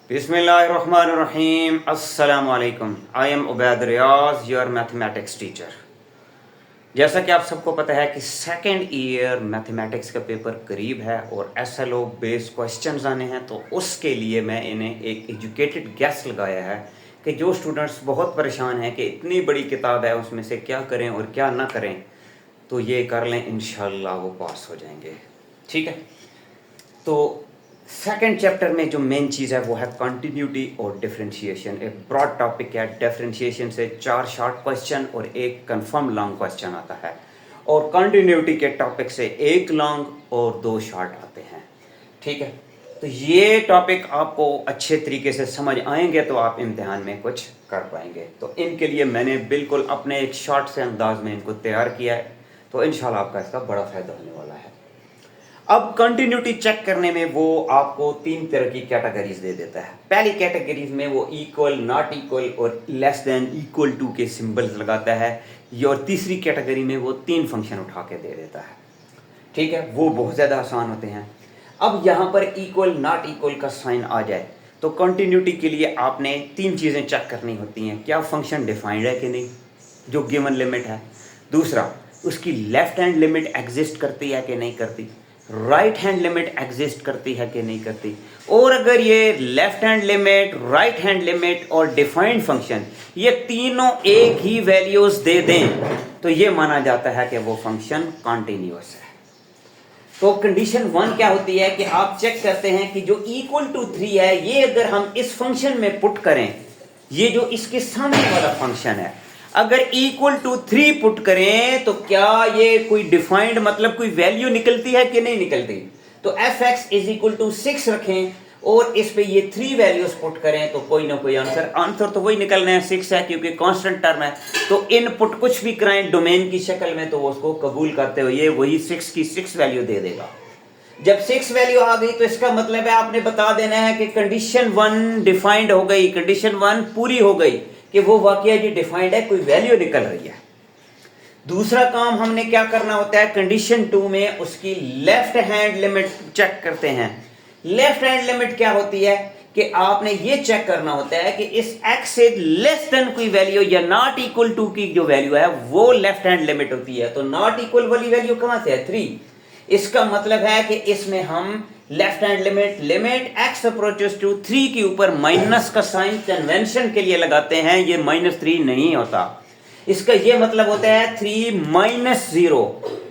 बिस्मिल्लाहिर्रहमानिर्रहीम अस्सलामु अलैकुम। I am Ubaid Riyaz, your mathematics teacher. जैसा कि आप सबको पता है कि सेकेंड ईयर मैथमेटिक्स का पेपर करीब है और एसएलओ बेस्ड क्वेश्चंस आने हैं, तो उसके लिए मैं इन्हें एक एजुकेटेड गेस लगाया है कि जो स्टूडेंट्स बहुत परेशान हैं कि इतनी बड़ी किताब है उसमें से क्या करें और क्या ना करें, तो ये कर लें, इंशाल्लाह वो पास हो जाएंगे। ठीक है, तो सेकेंड चैप्टर में जो मेन चीज़ है वो है कंटिन्यूटी और डिफरेंशिएशन। एक ब्रॉड टॉपिक है। डिफरेंशिएशन से 4 शॉर्ट क्वेश्चन और एक कंफर्म लॉन्ग क्वेश्चन आता है, और कंटिन्यूटी के टॉपिक से 1 लॉन्ग और 2 शॉर्ट आते हैं। ठीक है, तो ये टॉपिक आपको अच्छे तरीके से समझ आएंगे तो आप इम्तिहान में कुछ कर पाएंगे। तो इनके लिए मैंने बिल्कुल अपने एक शॉर्ट से अंदाज में इनको तैयार किया है, तो इंशाल्लाह आपका इसका बड़ा फ़ायदा होने वाला है। अब कंटिन्यूटी चेक करने में वो आपको 3 तरह की कैटेगरीज दे देता है। पहली कैटेगरीज में वो इक्वल, नॉट इक्वल और लेस देन, इक्वल टू के सिंबल्स लगाता है। और तीसरी कैटेगरी में वो 3 फंक्शन उठा के दे देता है। ठीक है, वो बहुत ज़्यादा आसान होते हैं। अब यहाँ पर इक्वल, नॉट इक्वल का साइन आ जाए तो कंटिन्यूटी के लिए आपने 3 चीज़ें चेक करनी होती हैं। क्या फंक्शन डिफाइंड है कि नहीं, जो गिवन लिमिट है। दूसरा, उसकी लेफ्ट हैंड लिमिट एग्जिस्ट करती है कि नहीं करती। राइट हैंड लिमिट एग्जिस्ट करती है कि नहीं करती। और अगर ये left hand limit, right hand limit और डिफाइंड फंक्शन ये तीनों एक ही वैल्यूज दे दें तो ये माना जाता है कि वो फंक्शन कॉन्टिन्यूअस है। तो कंडीशन 1 क्या होती है कि आप चेक करते हैं कि जो इक्वल टू 3 है, ये अगर हम इस फंक्शन में पुट करें, ये जो इसके सामने वाला फंक्शन है, अगर इक्वल टू 3 पुट करें तो क्या ये कोई डिफाइंड मतलब कोई वैल्यू निकलती है कि नहीं निकलती। तो F X is equal to 6 रखें और इस पे ये 3 वैल्यूज पुट करें तो कोई ना कोई आंसर तो वही निकलना है, 6 है, क्योंकि कांस्टेंट टर्म है। तो इनपुट कुछ भी कराएं डोमेन की शक्ल में तो उसको कबूल करते हुए वही 6 की 6 वैल्यू दे देगा। जब 6 वैल्यू आ गई तो इसका मतलब है आपने बता देना है कि कंडीशन 1 डिफाइंड हो गई, कंडीशन 1 पूरी हो गई कि वो वाकई जी डिफाइंड है, कोई वैल्यू निकल रही है। दूसरा काम हमने क्या करना होता है, कंडीशन 2 में उसकी लेफ्ट हैंड लिमिट चेक करते हैं। लेफ्ट हैंड लिमिट क्या होती है कि आपने ये चेक करना होता है कि इस x से लेस देन कोई वैल्यू या नॉट इक्वल टू की जो वैल्यू है वो लेफ्ट हैंड लिमिट होती है। तो नॉट इक्वल वाली वैल्यू कहां से है, 3। इसका मतलब है कि इसमें हम left hand limit x approaches to 3 के ऊपर माइनस का साइन कन्वेंशन के लिए लगाते हैं। ये -3 नहीं होता, इसका ये मतलब होता है 3 माइनस 0।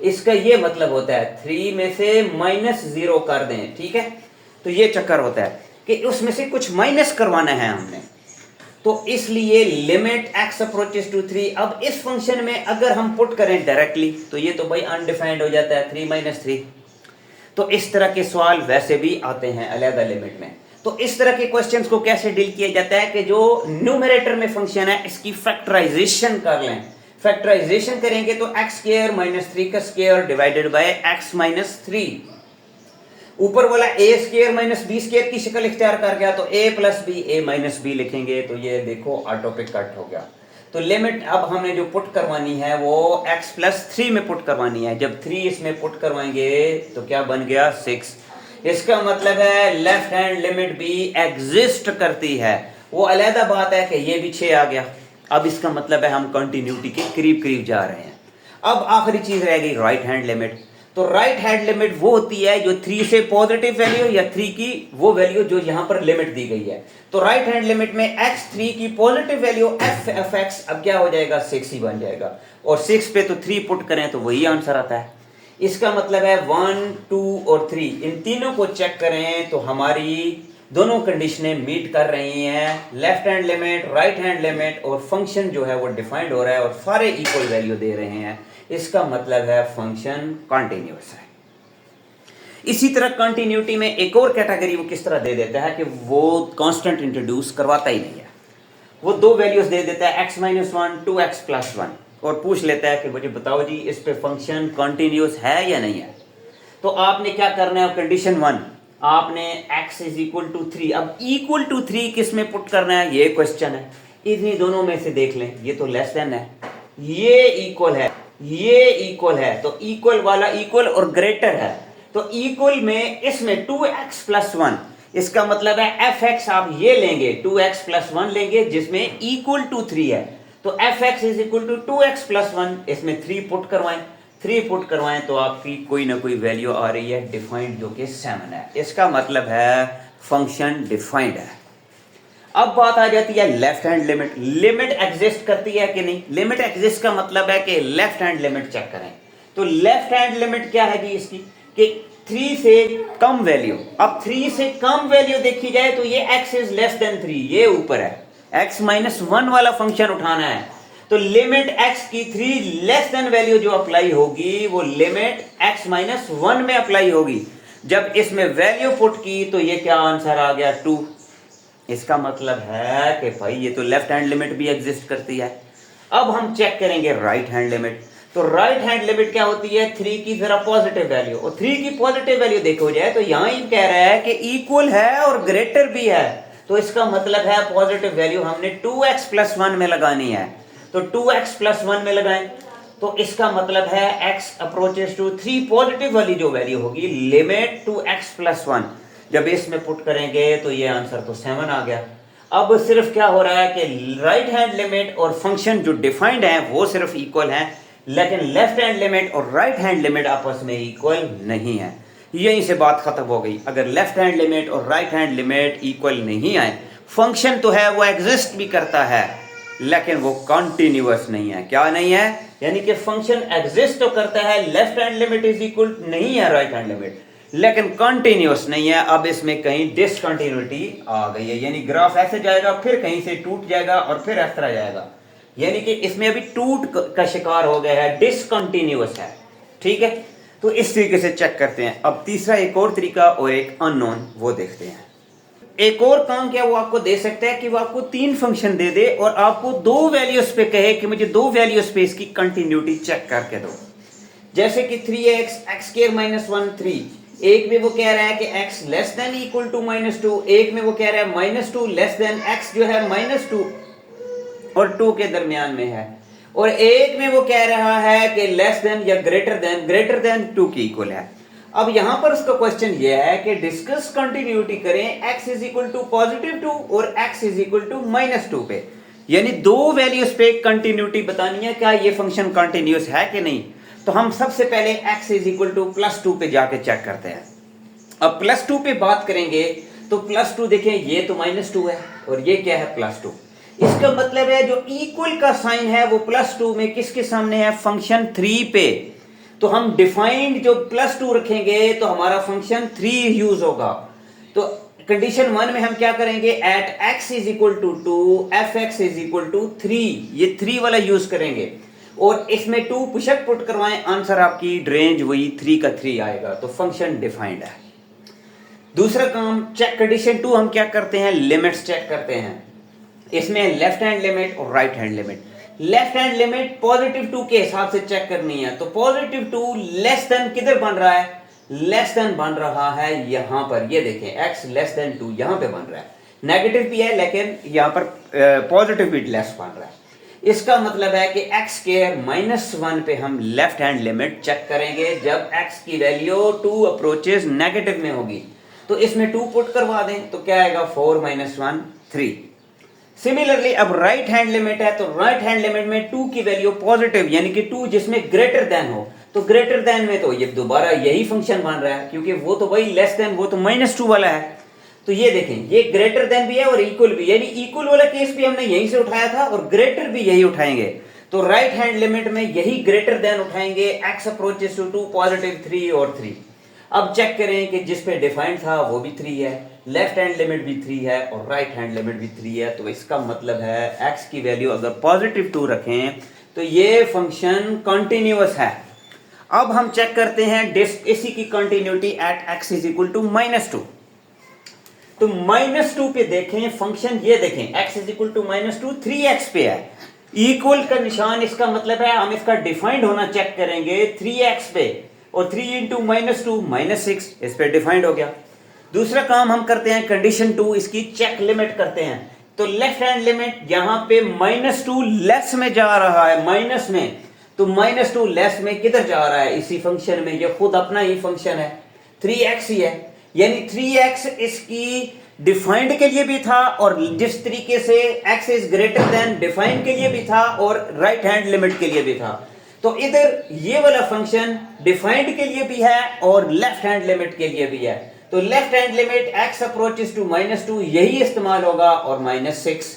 इसका ये मतलब होता है 3 में से -0 कर दें। ठीक है, तो ये चक्कर होता है कि उसमें से कुछ माइनस करवाना है हमने, तो इसलिए लिमिट x अप्रोचेस टू 3। अब इस फंक्शन में अगर हम पुट करें डायरेक्टली तो ये तो भाई अनडिफाइंड हो जाता है, 3 - 3। तो इस तरह के सवाल वैसे भी आते हैं अलग लिमिट में। तो इस तरह के क्वेश्चंस को कैसे डील किया जाता है कि जो न्यूमरेटर में फंक्शन है इसकी फैक्टराइजेशन कर लें। फैक्टराइजेशन करेंगे तो x² - 3 का स्क्वायर डिवाइडेड बाय x - 3। ऊपर वाला a² - b² की शक्ल इख्तियार कर गया तो a + b, a - b लिखेंगे तो ये देखो ऑटो पे कट हो गया। तो लिमिट अब हमने जो पुट करवानी है वो x + 3 में पुट करवानी है। जब 3 इसमें पुट करवाएंगे तो क्या बन गया, 6। इसका मतलब है लेफ्ट हैंड लिमिट भी एग्जिस्ट करती है। वो अलहदा बात है कि ये भी 6 आ गया। अब इसका मतलब है हम कंटिन्यूटी के करीब करीब जा रहे हैं। अब आखिरी चीज रह गई राइट हैंड लिमिट। तो राइट हैंड लिमिट वो होती है जो 3 से पॉजिटिव वैल्यू या 3 की वो वैल्यू जो यहां पर लिमिट दी गई है। तो राइट हैंड लिमिट में x3 की पॉजिटिव वैल्यू f x अब क्या हो जाएगा, 6 ही बन जाएगा। और 6 पे तो 3 पुट करें तो वही आंसर आता है। इसका मतलब है 1, 2 और 3 इन तीनों को चेक करें तो हमारी दोनों कंडीशनें मीट कर रही हैं। Left hand limit, right hand limit और फंक्शन जो है वो डिफाइंड हो रहा है और सारे इक्वल वैल्यू दे रहे हैं। इसका मतलब है फंक्शन कॉन्टिन्यूअस है। इसी तरह कंटिन्यूटी में एक और कैटेगरी वो किस तरह दे देता है कि वो कांस्टेंट इंट्रोड्यूस करवाता ही नहीं है। वो 2 वैल्यूज दे देता है x - 1, 2x + 1 और पूछ लेता है कि मुझे बताओ जी इस पे फंक्शन कॉन्टिन्यूअस है या नहीं है। तो आपने क्या करना है, कंडीशन 1 आपने x = 3। अब इक्वल टू 3 किस में पुट करना है, ये क्वेश्चन है। इन्हीं दोनों में से देख लें, ये तो लेस देन है, ये इक्वल है, ये इक्वल है। तो इक्वल वाला इक्वल और ग्रेटर है। तो इक्वल में इसमें 2x + 1 इसका मतलब है एफ एक्स आप ये लेंगे 2x प्लस 1 लेंगे जिसमें इक्वल टू 3 है, तो F X is equal to 2x plus 1, इसमें 3 पुट करवाएं, 3 पुट करवाएं तो आपकी कोई ना कोई वैल्यू आ रही है डिफाइंड जो कि 7 है। इसका मतलब है फंक्शन डिफाइंड है। अब बात आ जाती है left hand limit. Limit exist करती है कि नहीं? लिमिट एग्जिस्ट का मतलब है कि लेफ्ट हैंड लिमिट चेक करें। तो लेफ्ट हैंड लिमिट क्या है जी इसकी कि 3 से कम वैल्यू। अब 3 से कम वैल्यू देखी जाए तो ये x इज लेस देन 3, ये ऊपर है, x माइनस 1 वाला फंक्शन उठाना है। तो लिमिट x की 3 लेस देन वैल्यू जो अप्लाई होगी वो लिमिट x माइनस 1 में अप्लाई होगी। जब इसमें वैल्यू पुट की तो ये क्या आंसर आ गया 2। इसका मतलब है कि भाई ये तो लेफ्ट हैंड लिमिट भी एग्जिस्ट करती है। अब हम चेक करेंगे राइट हैंड लिमिट। तो राइट हैंड लिमिट क्या होती है? 3 की जरा पॉजिटिव वैल्यू, और 3 की पॉजिटिव वैल्यू देखो जाए तो यहां ही कह रहा है कि इक्वल है और ग्रेटर भी है, तो इसका मतलब है पॉजिटिव वैल्यू हमने 2x प्लस 1 में लगानी है। तो 2x प्लस 1 में लगाएं तो इसका मतलब है x अप्रोचेस टू 3 पॉजिटिव वाली जो वैल्यू होगी लिमिट 2x प्लस 1, जब इसमें पुट करेंगे तो ये आंसर तो 7 आ गया। अब सिर्फ क्या हो रहा है कि राइट हैंड लिमिट और फंक्शन जो डिफाइंड है वो सिर्फ इक्वल है, लेकिन लेफ्ट हैंड लिमिट और राइट हैंड लिमिट आपस में इक्वल नहीं है। यहीं से बात खत्म हो गई। अगर लेफ्ट हैंड लिमिट और राइट हैंड लिमिट इक्वल नहीं आए, फंक्शन तो है वो एग्जिस्ट भी करता है लेकिन वो कॉन्टिन्यूअस नहीं है। क्या नहीं है? यानी कि फंक्शन एग्जिस्ट तो करता है, left hand limit is equal नहीं है राइट हैंड लिमिट, लेकिन कंटिन्यूअस नहीं है। अब इसमें कहीं डिसकंटिन्यूटी आ गई है, यानी ग्राफ ऐसे जाएगा फिर कहीं से टूट जाएगा और फिर इस तरह जाएगा, यानी कि इसमें अभी टूट का शिकार हो गया है, डिसकंटिन्यूअस है। ठीक है, तो इस तरीके से चेक करते हैं। अब तीसरा एक और तरीका और एक अननोन वो देखते हैं। एक और काम क्या वो आपको दे सकता है कि वो आपको 3 फंक्शन दे दे और आपको 2 वैल्यूज पे कहे कि मुझे 2 वैल्यूज पे इसकी कंटिन्यूटी चेक करके दो। जैसे कि 3x x स्क्वायर माइनस 1 3, एक में वो कह रहा है कि x less than equal to -2, एक में वो कह रहा है -2 लेस देन x जो है -2 और 2 के दरमियान में है, और एक में वो कह रहा है कि लेस देन या ग्रेटर देन 2 के इक्वल है। अब यहां पर उसका क्वेश्चन ये है कि डिस्कस कंटिन्यूटी करें x इज इक्वल टू +2 और x इज इक्वल टू -2 पे, यानी 2 वैल्यूज पे कंटिन्यूटी बतानी है, क्या ये फंक्शन कंटिन्यूअस है कि नहीं। तो हम सबसे पहले x इज इक्वल टू +2 पे जाके चेक करते हैं। अब +2 पे बात करेंगे तो +2 देखें ये तो -2 है और ये क्या है +2। इसका मतलब है जो इक्वल का साइन है वो +2 में किसके सामने है? फंक्शन 3 पे। तो हम डिफाइंड जो +2 रखेंगे तो हमारा फंक्शन 3 यूज होगा। तो कंडीशन 1 में हम क्या करेंगे? At x is equal to 2 F X is equal to 3, ये 3 वाला यूज करेंगे और इसमें 2 पुशअप पुट करवाएं, आंसर आपकी रेंज वही 3 का 3 आएगा, तो फंक्शन डिफाइंड है। दूसरा काम चेक, कंडीशन 2 हम क्या करते हैं? लिमिट्स चेक करते हैं। इसमें लेफ्ट हैंड लिमिट और right hand limit. Left hand limit +2 के हिसाब से चेक करनी है, तो +2 लेस देन किधर बन रहा है? लेस देन बन रहा है यहां पर, ये देखें x लेस देन 2 यहां पे बन रहा है, नेगेटिव भी है लेकिन यहां पर पॉजिटिव भी लेस बन रहा है। इसका मतलब है कि x स्क्वायर -1 पे हम लेफ्ट हैंड लिमिट चेक करेंगे जब x की वैल्यू 2 अप्रोचेस नेगेटिव में होगी। तो इसमें 2 पुट करवा दें तो क्या आएगा? 4 - 1 3। सिमिलरली अब राइट हैंड लिमिट है, तो राइट हैंड लिमिट में 2 की वैल्यू पॉजिटिव यानी कि 2 जिसमें ग्रेटर देन हो, तो ग्रेटर देन में तो ये दोबारा यही फंक्शन बन रहा है क्योंकि वो तो वही लेस देन, वो तो -2 वाला है। तो ये देखें ये ग्रेटर देन भी है और इक्वल भी, यानी इक्वल वाला केस भी हमने यहीं से उठाया था और ग्रेटर भी यही उठाएंगे। तो राइट हैंड लिमिट में यही ग्रेटर देन उठाएंगे, x अप्रोचेस टू 2 +3 और 3। अब चेक करें कि जिस पे डिफाइंड था वो भी 3 है, लेफ्ट हैंड लिमिट भी 3 है और राइट हैंड लिमिट भी 3 है, तो इसका मतलब है x की वैल्यू अगर +2 रखें तो ये फंक्शन कंटिन्यूअस है। अब हम चेक करते हैं इसी की continuity at x is equal to -2। तो -2 पे देखें फंक्शन, ये देखें x is equal to -2 3x पे है, इक्वल का निशान, इसका मतलब है हम इसका डिफाइंड होना चेक करेंगे 3x पे, और 3 इंटू -2 -6, इस पे डिफाइंड हो गया। दूसरा काम हम करते हैं कंडीशन 2, इसकी चेक लिमिट करते हैं। तो लेफ्ट हैंड लिमिट यहां पे -2 लेस में जा रहा है, माइनस में, तो -2 लेस में किधर जा रहा है? इसी फंक्शन में, ये खुद अपना ही फंक्शन है 3x ही है, यानी 3x इसकी डिफाइंड के लिए भी था और जिस तरीके से x is greater than defined के लिए भी था और राइट हैंड लिमिट के लिए भी था। तो इधर ये वाला फंक्शन डिफाइंड के लिए भी है और लेफ्ट हैंड लिमिट के लिए भी है। तो left hand limit x approaches to -2 यही इस्तेमाल होगा और -6।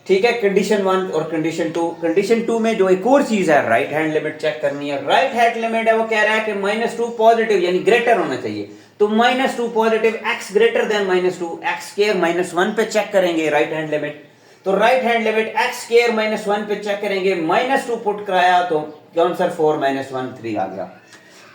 ठीक है, कंडीशन 1 और कंडीशन 2। कंडीशन 2 में जो एक और चीज है राइट हैंड लिमिट चेक करनी है। राइट हैंड लिमिट है वो कह रहा है कि -2 पॉजिटिव यानी ग्रेटर होना चाहिए। तो -2 positive x greater than -2 x square -1 पे चेक करेंगे राइट हैंड लिमिट। तो right hand limit x square -1 पे चेक करेंगे, -2 पुट कराया तो आंसर 4 -1 3 आ गया।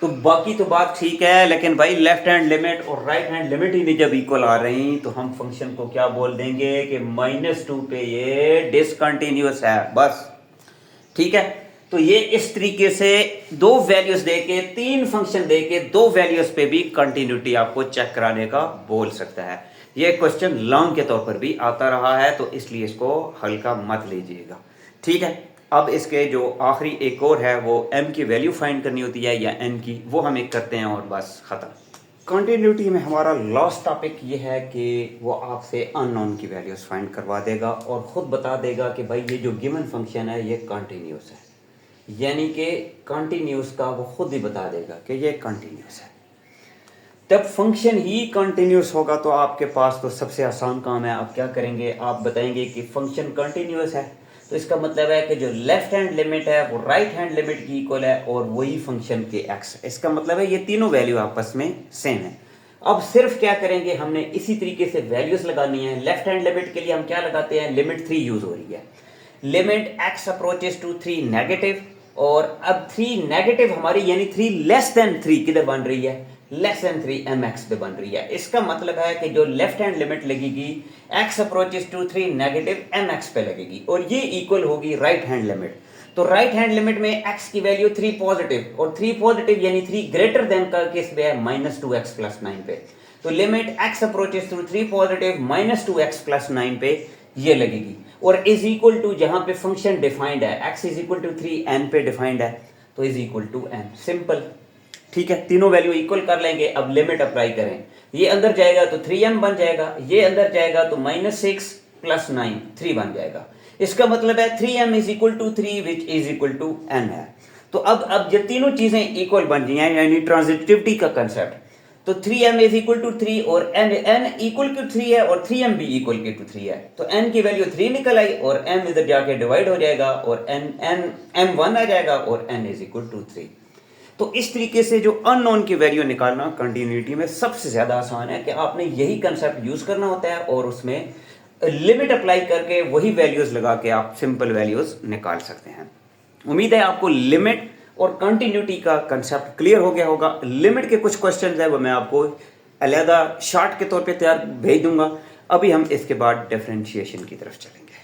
तो बाकी तो बात ठीक है, लेकिन भाई लेफ्ट हैंड लिमिट और राइट हैंड लिमिट ही नहीं जब इक्वल आ रही तो हम फंक्शन को क्या बोल देंगे कि -2 पे ये डिसकंटिन्यूअस है बस। ठीक है, तो ये इस तरीके से दो वैल्यूज देके, तीन फंक्शन देके दो वैल्यूज पे भी कंटिन्यूटी आपको चेक कराने का बोल सकता है। ये क्वेश्चन लॉन्ग के तौर पर भी आता रहा है तो इसलिए इसको हल्का मत लीजिएगा। ठीक है, अब इसके जो आखिरी एक और है वो m की वैल्यू फाइंड करनी होती है या n की, वो हम एक करते हैं और बस खत्म। कंटिन्यूटी में हमारा लास्ट टॉपिक ये है कि वो आपसे अननोन की वैल्यूज फाइंड करवा देगा और खुद बता देगा कि भाई ये जो गिवन फंक्शन है ये कंटिन्यूस है, यानी कि कंटिन्यूस का वो खुद ही बता देगा कि ये कंटिन्यूस है। जब फंक्शन ही कंटिन्यूस होगा तो आपके पास तो सबसे आसान काम है। आप क्या करेंगे, आप बताएंगे कि फंक्शन कंटिन्यूस है तो इसका मतलब है कि जो लेफ्ट हैंड लिमिट है वो राइट हैंड लिमिट की इक्वल है और वही फंक्शन के x। इसका मतलब है ये तीनों वैल्यू आपस में सेम है। अब सिर्फ क्या करेंगे, हमने इसी तरीके से वैल्यूज लगानी है। लेफ्ट हैंड लिमिट के लिए हम क्या लगाते हैं, लिमिट 3 यूज हो रही है। Limit x approaches to 3 negative, और अब 3 नेगेटिव हमारी यानी 3 लेस देन 3 किधर बन रही है, लेस देन 3 mx पे बन रही है। इसका मतलब है कि जो लेफ्ट हैंड लिमिट लगेगी x approaches to 3 negative mx पे लगेगी और ये इक्वल होगी राइट हैंड लिमिट। तो राइट हैंड लिमिट में x की वैल्यू 3 पॉजिटिव और 3 पॉजिटिव यानी 3 ग्रेटर देन का केस पे है -2x + 9 पे। तो limit x approaches to 3 positive -2x + 9 पे ये लगेगी और इज इक्वल टू जहां पे फंक्शन डिफाइंड है x is equal to 3n पे डिफाइंड है तो is equal to n। Simple. ठीक है, तीनों वैल्यू इक्वल कर लेंगे। अब लिमिट अप्लाई करें, ये अंदर जाएगा तो 3m बन जाएगा, ये अंदर जाएगा तो -6 + 9 3 बन जाएगा। इसका मतलब है 3m is equal to 3 which is equal to n है। तो अब जब तीनों चीजें इक्वल बन गई हैं यानी ट्रांजिटिविटी का कंसेप्ट, तो 3m इज इक्वल टू 3 और n इक्वल टू 3 है और 3m भी इक्वल टू 3 है। तो n की वैल्यू 3 निकल आई और m इधर जाके डिवाइड हो जाएगा और m 1 आ जाएगा और n इज इक्वल टू 3। तो इस तरीके से जो अननोन की वैल्यू निकालना कंटिन्यूटी में सबसे ज्यादा आसान है कि आपने यही कंसेप्ट यूज करना होता है और उसमें लिमिट अप्लाई करके वही वैल्यूज लगा के आप सिंपल वैल्यूज निकाल सकते हैं। उम्मीद है आपको लिमिट और कंटिन्यूटी का कंसेप्ट क्लियर हो गया होगा। लिमिट के कुछ क्वेश्चंस है वो मैं आपको अलहदा शार्ट के तौर पे तैयार भेज दूंगा। अभी हम इसके बाद डिफरेंशिएशन की तरफ चलेंगे।